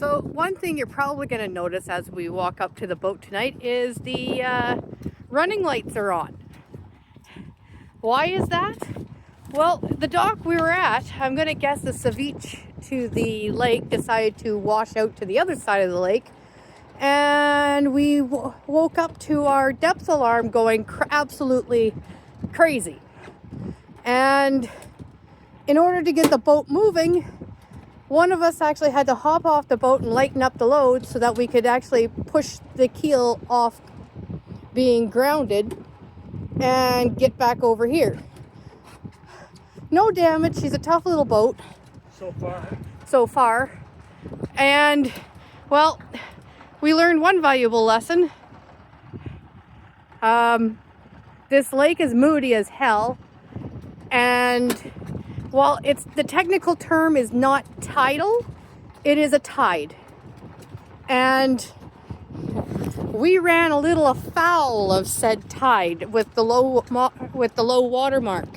So one thing you're probably going to notice as we walk up to the boat tonight is the running lights are on. Why is that? Well, the dock we were at, I'm going to guess the ceviche to the lake decided to wash out to the other side of the lake. And we woke up to our depth alarm going absolutely crazy. And in order to get the boat moving, one of us actually had to hop off the boat and lighten up the load so that we could actually push the keel off being grounded and get back over here. No damage. She's a tough little boat. So far. And, well, we learned one valuable lesson. This lake is moody as hell. And while the technical term is not tidal, it is a tide. And we ran a little afoul of said tide with the low water mark.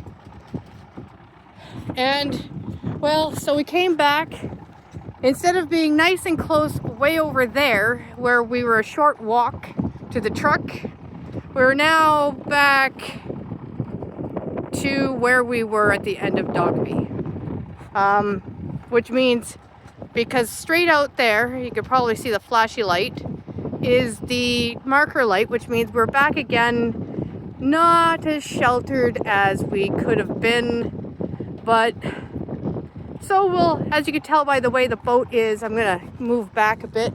And, well, so we came back. Instead of being nice and close way over there, where we were a short walk to the truck, we're now back to where we were at the end of Dogby. Which means, because straight out there, you could probably see the flashy light, is the marker light, which means we're back again, not as sheltered as we could have been, but so we'll, as you can tell by the way the boat is, I'm gonna move back a bit.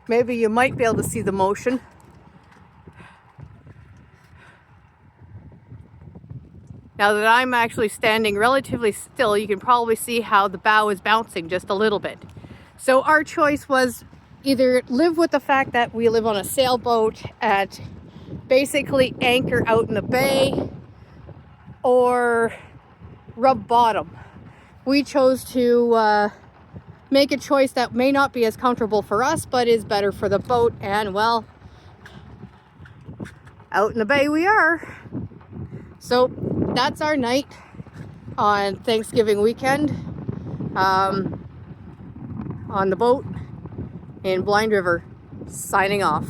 Maybe you might be able to see the motion. Now that I'm actually standing relatively still, you can probably see how the bow is bouncing just a little bit. So our choice was either live with the fact that we live on a sailboat at basically anchor out in the bay, or rub bottom. We chose to make a choice that may not be as comfortable for us, but is better for the boat, and well, out in the bay we are. So that's our night on Thanksgiving weekend on the boat in Blind River. Signing off.